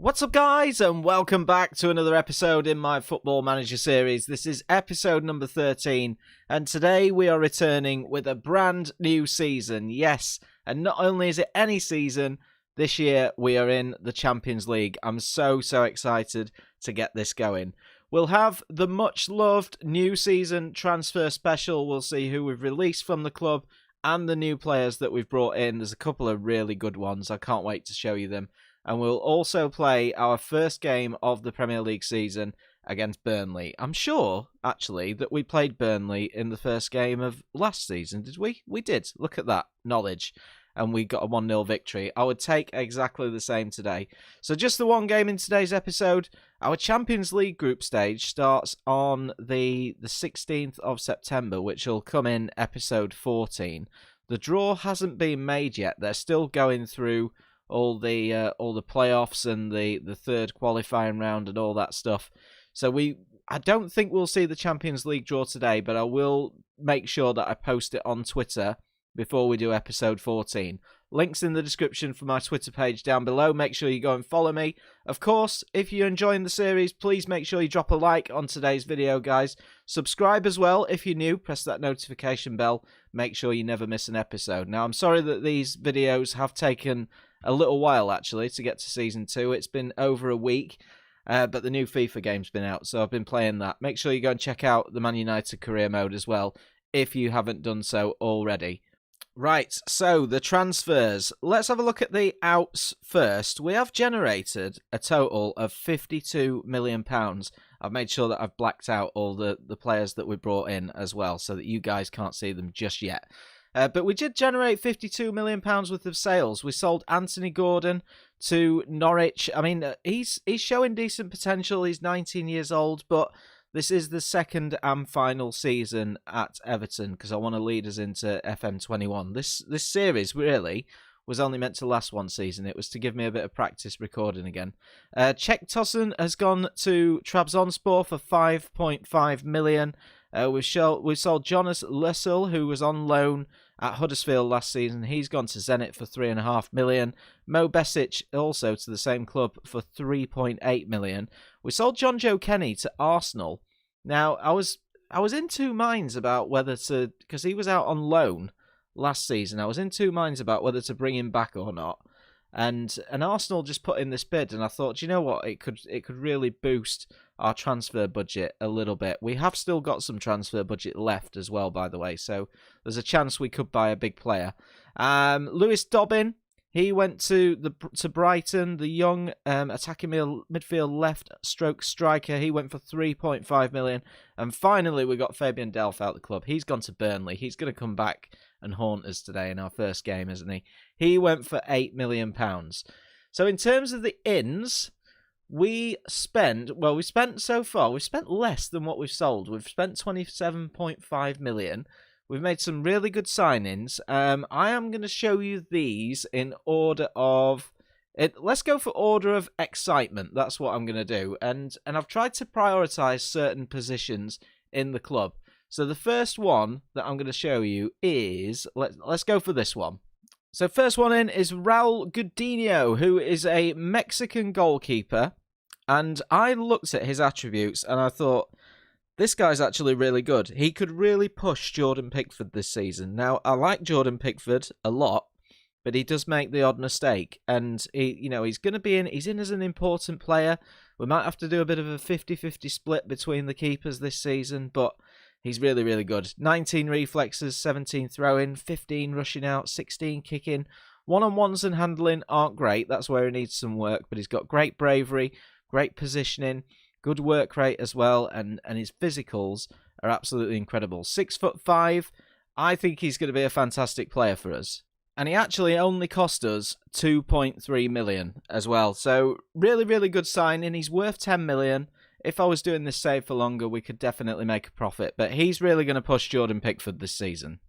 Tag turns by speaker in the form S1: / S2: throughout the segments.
S1: What's up, guys, and welcome back to another episode in my Football Manager series. This is episode number 13, and today we are returning with a brand new season. Yes, and not only is it any season, this year we are in the Champions League. I'm so excited to get this going. We'll have the much-loved new season transfer special. We'll see who we've released from the club and the new players that we've brought in. There's a couple of really good ones. I can't wait to show you them. And we'll also play our first game of the Premier League season against Burnley. I'm sure, actually, that we played Burnley in the first game of last season. Did we? We did. Look at that knowledge. And we got a 1-0 victory. I would take exactly the same today. So just the one game in today's episode. Our Champions League group stage starts on the 16th of September, which will come in episode 14. The draw hasn't been made yet. They're still going through all the playoffs and the third qualifying round and all that stuff. So I don't think we'll see the Champions League draw today, but I will make sure that I post it on Twitter before we do episode 14. Links in the description for my Twitter page down below. Make sure you go and follow me. Of course, if you're enjoying the series, please make sure you drop a like on today's video, guys. Subscribe as well if you're new. Press that notification bell. Make sure you never miss an episode. Now, I'm sorry that these videos have taken a little while, actually, to get to Season 2. It's been over a week, but the new FIFA game's been out, so I've been playing that. Make sure you go and check out the Man United career mode as well, if you haven't done so already. Right, so the transfers. Let's have a look at the outs first. We have generated a total of £52 million. I've made sure that I've blacked out all the players that we brought in as well, so that you guys can't see them just yet. But we did generate £52 million worth of sales. We sold Anthony Gordon to Norwich. I mean, he's showing decent potential. He's 19 years old, but this is the second and final season at Everton because I want to lead us into FM21. This series really was only meant to last one season. It was to give me a bit of practice recording again. Czech Tosun has gone to Trabzonspor for £5.5 million. We sold Jonas Lössl, who was on loan at Huddersfield last season. He's gone to Zenit for £3.5 million. Mo Besic also to the same club for £3.8 million. We sold John Joe Kenny to Arsenal. Now, I was in two minds about whether to, because he was out on loan last season. I was in two minds about whether to bring him back or not. And Arsenal just put in this bid, and I thought, do you know what? It could really boost our transfer budget a little bit. We have still got some transfer budget left as well, by the way, so there's a chance we could buy a big player. Lewis Dobbin, he went to Brighton, the young attacking midfield left stroke striker. He went for £3.5 million. And finally, we got Fabian Delph out of the club. He's gone to Burnley. He's going to come back and haunt us today in our first game, isn't he? He went for £8 million. So in terms of the ins, we spent so far, we've spent less than what we've sold. We've spent £27.5 million. We've made some really good signings. I am going to show you these in order of... Let's go for order of excitement. That's what I'm going to do. And I've tried to prioritise certain positions in the club. So the first one that I'm going to show you is... Let's go for this one. So first one in is Raul Gaudinio, who is a Mexican goalkeeper. And I looked at his attributes and I thought, this guy's actually really good. He could really push Jordan Pickford this season. Now, I like Jordan Pickford a lot, but he does make the odd mistake. And he's going to be in. He's in as an important player. We might have to do a bit of a 50-50 split between the keepers this season, but he's really, really good. 19 reflexes, 17 throwing, 15 rushing out, 16 kicking. One-on-ones and handling aren't great. That's where he needs some work, but he's got great bravery, great positioning, good work rate as well, and his physicals are absolutely incredible. 6'5". I think he's going to be a fantastic player for us. And he actually only cost us 2.3 million as well. So really, really good signing. He's worth 10 million. If I was doing this save for longer, we could definitely make a profit. But he's really going to push Jordan Pickford this season.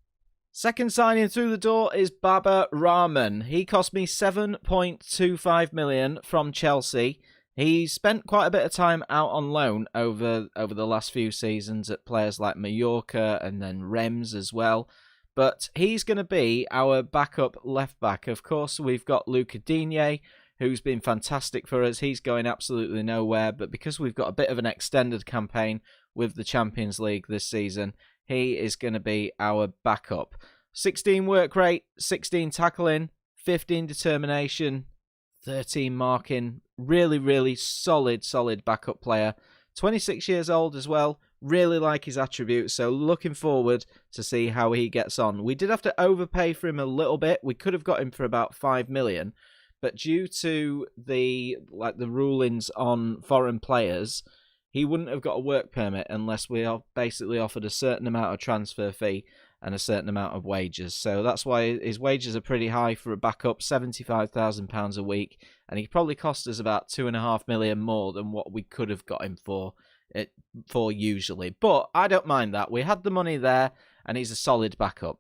S1: Second signing through the door is Baba Rahman. He cost me 7.25 million from Chelsea. He spent quite a bit of time out on loan over the last few seasons at players like Mallorca and then Reims as well. But he's going to be our backup left back. Of course, we've got Luca Digne, who's been fantastic for us. He's going absolutely nowhere, but because we've got a bit of an extended campaign with the Champions League this season, he is going to be our backup. 16 work rate, 16 tackling, 15 determination, 13 marking. Really, really solid backup player. 26 years old as well. Really like his attributes, so looking forward to see how he gets on. We did have to overpay for him a little bit. We could have got him for about 5 million, but due to the rulings on foreign players, he wouldn't have got a work permit unless we are basically offered a certain amount of transfer fee and a certain amount of wages. So that's why his wages are pretty high for a backup, £75,000 a week, and he probably cost us about 2.5 million more than what we could have got him for usually. But I don't mind that. We had the money there, and he's a solid backup.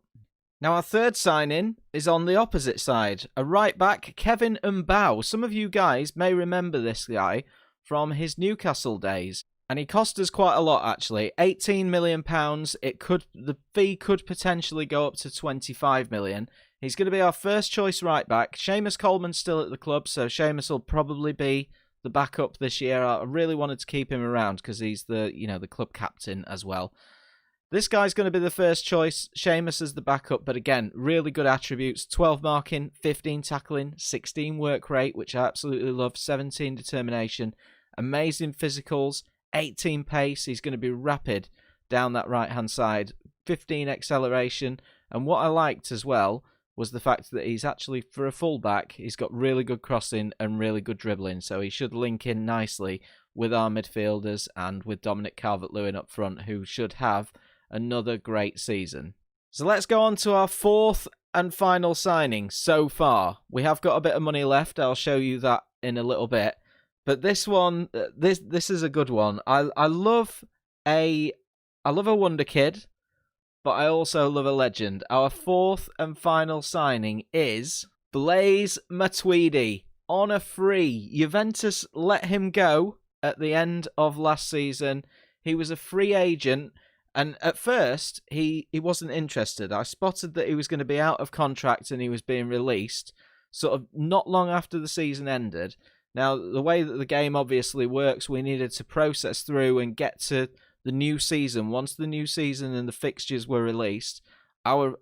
S1: Now, our third signing is on the opposite side. A right back, Kevin Umbaugh. Some of you guys may remember this guy from his Newcastle days. And he cost us quite a lot, actually. £18 million. The fee could potentially go up to 25 million. He's going to be our first choice right back. Seamus Coleman's still at the club, so Seamus will probably be the backup this year. I really wanted to keep him around because he's the club captain as well. This guy's going to be the first choice. Seamus is the backup, but again, really good attributes. 12 marking, 15 tackling, 16 work rate, which I absolutely love, 17 determination, amazing physicals, 18 pace. He's going to be rapid down that right-hand side, 15 acceleration, and what I liked as well was the fact that he's actually, for a fullback, he's got really good crossing and really good dribbling, so he should link in nicely with our midfielders and with Dominic Calvert-Lewin up front, who should have another great season. So let's go on to our fourth and final signing so far. We have got a bit of money left. I'll show you that in a little bit. But this one, this is a good one. I love a wonder kid, but I also love a legend. Our fourth and final signing is Blaise Matuidi on a free. Juventus let him go at the end of last season. He was a free agent, and at first he wasn't interested. I spotted that he was going to be out of contract and he was being released sort of not long after the season ended. Now, the way that the game obviously works, we needed to process through and get to the new season. Once the new season and the fixtures were released, our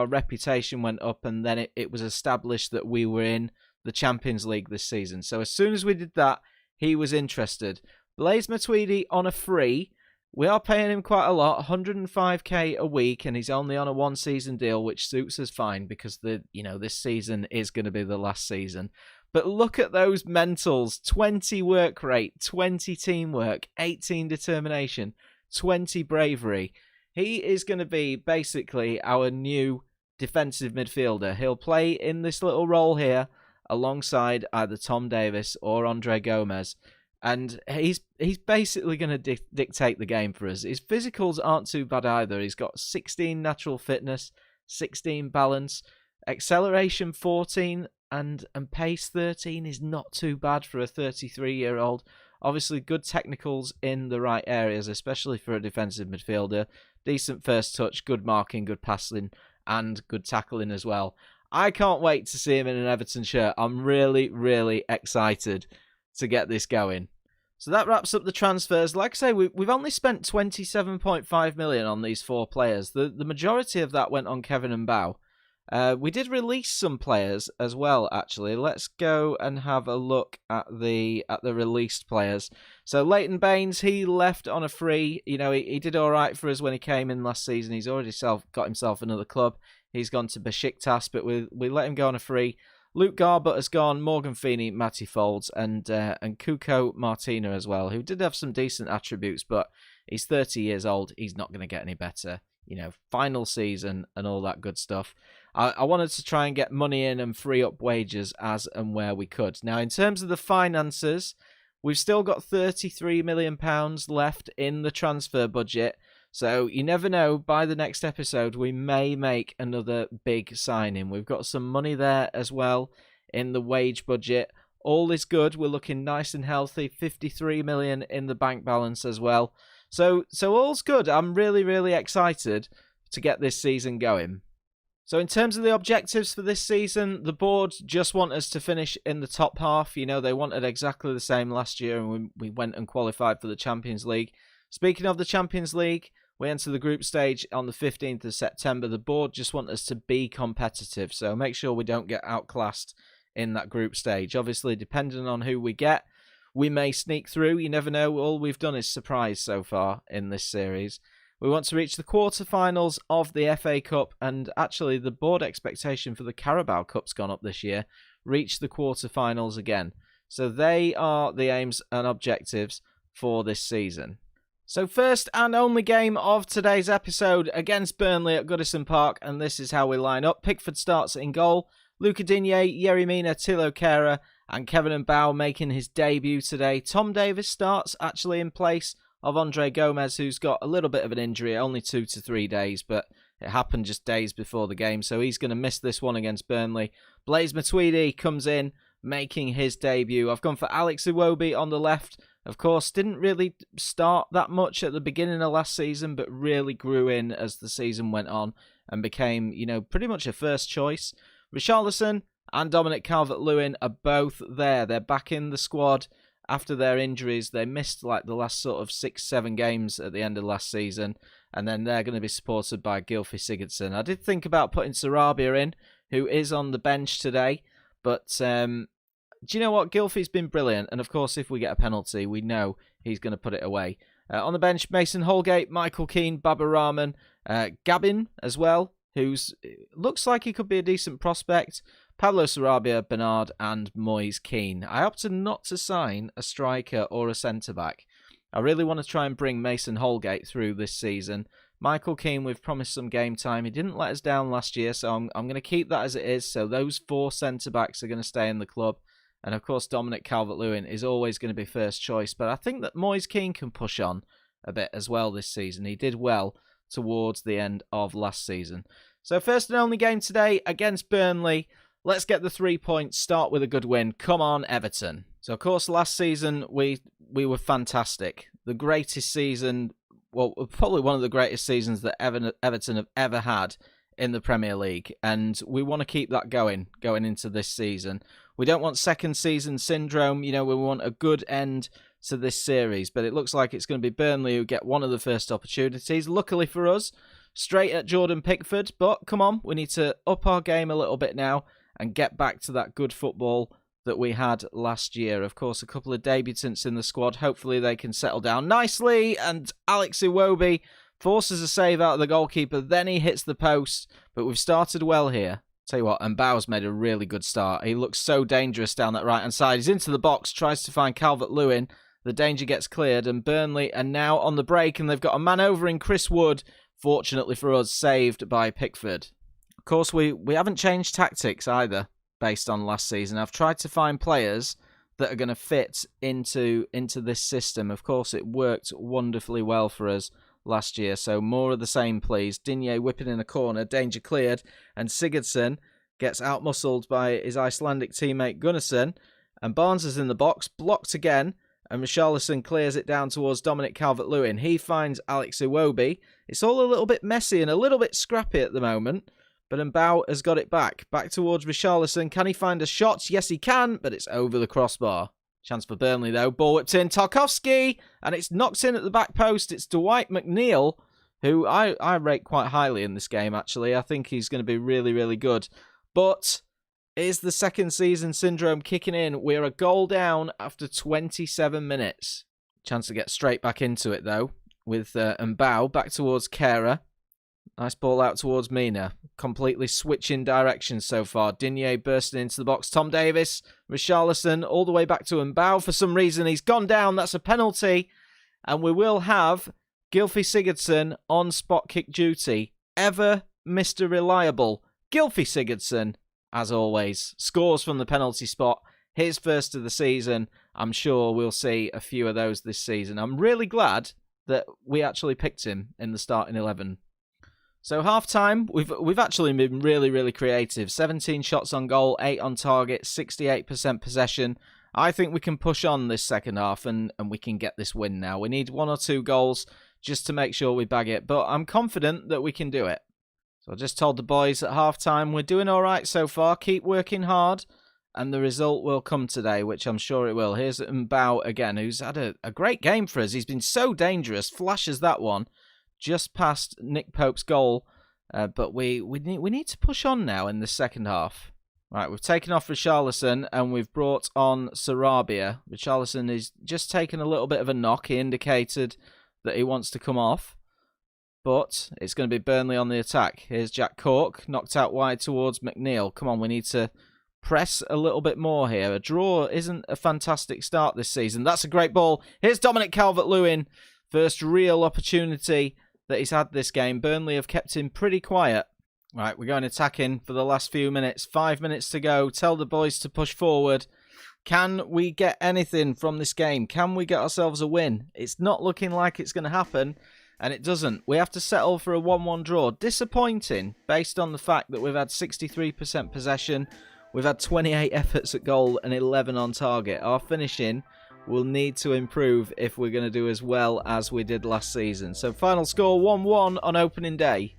S1: reputation went up, and then it was established that we were in the Champions League this season. So as soon as we did that, he was interested. Blaise Matuidi on a free. We are paying him quite a lot, 105k a week, and he's only on a one-season deal, which suits us fine because this season is going to be the last season. But look at those mentals. 20 work rate, 20 teamwork, 18 determination, 20 bravery. He is going to be basically our new defensive midfielder. He'll play in this little role here alongside either Tom Davis or Andre Gomez. And he's basically going to dictate the game for us. His physicals aren't too bad either. He's got 16 natural fitness, 16 balance, acceleration 14, and pace 13 is not too bad for a 33-year-old. Obviously, good technicals in the right areas, especially for a defensive midfielder. Decent first touch, good marking, good passing, and good tackling as well. I can't wait to see him in an Everton shirt. I'm really, really excited to get this going. So that wraps up the transfers. Like I say, we've only spent 27.5 million on these four players. The majority of that went on Kevin Umbaugh. We did release some players as well, actually. Let's go and have a look at the released players. So Leighton Baines, he left on a free. He did all right for us when he came in last season. He's already got himself another club. He's gone to Besiktas, but we let him go on a free. Luke Garbutt has gone, Morgan Feeney, Matty Folds, and Cuco Martina as well, who did have some decent attributes, but he's 30 years old. He's not going to get any better. Final season and all that good stuff. I wanted to try and get money in and free up wages as and where we could. Now, in terms of the finances, we've still got £33 million left in the transfer budget. So you never know, by the next episode, we may make another big signing. We've got some money there as well in the wage budget. All is good. We're looking nice and healthy. 53 million in the bank balance as well. So all's good. I'm really, really excited to get this season going. So in terms of the objectives for this season, the board just want us to finish in the top half. You know, they wanted exactly the same last year, and we went and qualified for the Champions League. Speaking of the Champions League, we enter the group stage on the 15th of September. The board just want us to be competitive, so make sure we don't get outclassed in that group stage. Obviously, depending on who we get, we may sneak through. You never know. All we've done is surprise so far in this series. We want to reach the quarterfinals of the FA Cup, and actually the board expectation for the Carabao Cup's gone up this year. Reach the quarterfinals again. So they are the aims and objectives for this season. So first and only game of today's episode against Burnley at Goodison Park, and this is how we line up. Pickford starts in goal. Luca Digne, Yerry Mina, Thilo Kehrer and Kevin Umbaugh making his debut today. Tom Davies starts actually in place of Andre Gomez, who's got a little bit of an injury, only 2 to 3 days, but it happened just days before the game, so he's going to miss this one against Burnley. Blaise Matuidi comes in, making his debut. I've gone for Alex Iwobi on the left. Of course, didn't really start that much at the beginning of last season, but really grew in as the season went on and became, pretty much a first choice. Richarlison and Dominic Calvert-Lewin are both there. They're back in the squad after their injuries. They missed like the last sort of 6-7 games at the end of last season, and then they're going to be supported by Gylfi Sigurdsson. I did think about putting Sarabia in, who is on the bench today, but do you know what? Gylfi's been brilliant, and of course if we get a penalty, we know he's going to put it away. On the bench, Mason Holgate, Michael Keane, Baba Rahman, Gabin as well, who's looks like he could be a decent prospect. Pablo Sarabia, Bernard and Moise Keane. I opted not to sign a striker or a centre-back. I really want to try and bring Mason Holgate through this season. Michael Keane, we've promised some game time. He didn't let us down last year, so I'm going to keep that as it is. So those 4 centre-backs are going to stay in the club. And of course, Dominic Calvert-Lewin is always going to be first choice. But I think that Moise Keane can push on a bit as well this season. He did well towards the end of last season. So first and only game today against Burnley. Let's get the 3 points, start with a good win. Come on, Everton. So, of course, last season we were fantastic. The greatest season, well, probably one of the greatest seasons that Everton have ever had in the Premier League. And we want to keep that going into this season. We don't want second season syndrome. We want a good end to this series. But it looks like it's going to be Burnley who get one of the first opportunities. Luckily for us, straight at Jordan Pickford. But come on, we need to up our game a little bit now and get back to that good football that we had last year. Of course, a couple of debutants in the squad. Hopefully they can settle down nicely. And Alex Iwobi forces a save out of the goalkeeper. Then he hits the post. But we've started well here. Tell you what, Umbaugh's made a really good start. He looks so dangerous down that right-hand side. He's into the box, tries to find Calvert-Lewin. The danger gets cleared. And Burnley are now on the break. And they've got a man over in Chris Wood. Fortunately for us, saved by Pickford. Of course, we haven't changed tactics either based on last season. I've tried to find players that are going to fit into this system. Of course, it worked wonderfully well for us last year. So more of the same, please. Digne whipping in a corner, danger cleared, and Sigurdsson gets outmuscled by his Icelandic teammate Gunnarsson. And Barnes is in the box, blocked again, and Richarlison clears it down towards Dominic Calvert-Lewin. He finds Alex Iwobi. It's all a little bit messy and a little bit scrappy at the moment. But Umbaugh has got it back towards Richarlison. Can he find a shot? Yes, he can, but it's over the crossbar. Chance for Burnley, though. Ball whipped in. Tarkowski, and it's knocked in at the back post. It's Dwight McNeil, who I rate quite highly in this game, actually. I think he's going to be really, really good. But is the second season syndrome kicking in? We're a goal down after 27 minutes. Chance to get straight back into it, though, with Umbaugh back towards Kehrer. Nice ball out towards Mina. Completely switching directions so far. Digne bursting into the box. Tom Davies, Richarlison, all the way back to Umbaugh. For some reason, he's gone down. That's a penalty. And we will have Gylfi Sigurdsson on spot kick duty. Ever Mr. Reliable. Gylfi Sigurdsson, as always, scores from the penalty spot. His first of the season. I'm sure we'll see a few of those this season. I'm really glad that we actually picked him in the starting 11. So half-time, we've actually been really, really creative. 17 shots on goal, 8 on target, 68% possession. I think we can push on this second half and we can get this win now. We need 1 or 2 goals just to make sure we bag it, but I'm confident that we can do it. So I just told the boys at half-time, we're doing all right so far. Keep working hard, and the result will come today, which I'm sure it will. Here's Umbaugh again, who's had a great game for us. He's been so dangerous. Flashes that one just past Nick Pope's goal. But we need to push on now in the second half. Right, we've taken off Richarlison and we've brought on Sarabia. Richarlison is just taking a little bit of a knock. He indicated that he wants to come off. But it's going to be Burnley on the attack. Here's Jack Cork, knocked out wide towards McNeil. Come on, we need to press a little bit more here. A draw isn't a fantastic start this season. That's a great ball. Here's Dominic Calvert-Lewin. First real opportunity that he's had this game. Burnley have kept him pretty quiet. Right, we're going attacking for the last few minutes. 5 minutes to go. Tell the boys to push forward. Can we get anything from this game? Can we get ourselves a win? It's not looking like it's going to happen, and it doesn't. We have to settle for a 1-1 draw. Disappointing, based on the fact that we've had 63% possession. We've had 28 efforts at goal and 11 on target. Our finishing will need to improve if we're going to do as well as we did last season. So final score 1-1 on opening day.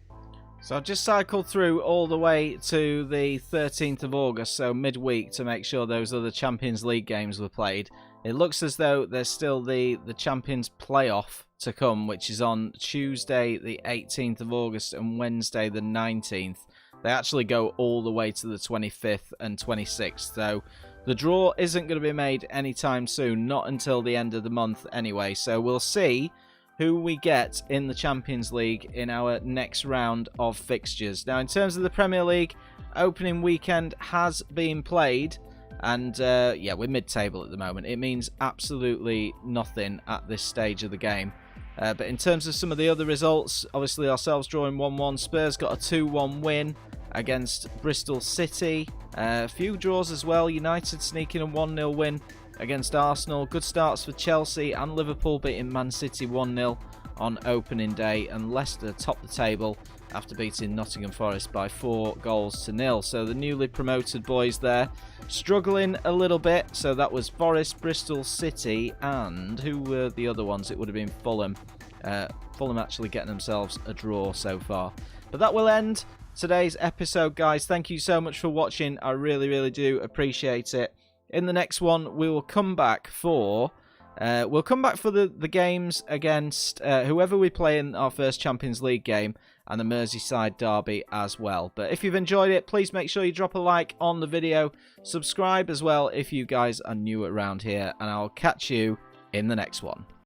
S1: So I've just cycled through all the way to the 13th of August, so midweek, to make sure those other Champions League games were played. It looks as though there's still the Champions playoff to come, which is on Tuesday the 18th of August and Wednesday the 19th. They actually go all the way to the 25th and 26th, so the draw isn't going to be made anytime soon, not until the end of the month anyway, so we'll see who we get in the Champions League in our next round of fixtures. Now, in terms of the Premier League, opening weekend has been played, and yeah, we're mid-table at the moment. It means absolutely nothing at this stage of the game. But in terms of some of the other results, obviously ourselves drawing 1-1. Spurs got a 2-1 win against Bristol City. A few draws as well. United sneaking a 1-0 win against Arsenal. Good starts for Chelsea and Liverpool, beating Man City 1-0 on opening day, and Leicester topped the table after beating Nottingham Forest by 4-0. So the newly promoted boys there struggling a little bit. So that was Forest, Bristol City, and who were the other ones? It would have been Fulham. Fulham actually getting themselves a draw so far. But that will end today's episode, guys. Thank you so much for watching. I really do appreciate it. In the next one, we will come back for the games against whoever we play in our first Champions League game, and the Merseyside derby as well. But if you've enjoyed it, please make sure you drop a like on the video. Subscribe as well if you guys are new around here, and I'll catch you in the next one.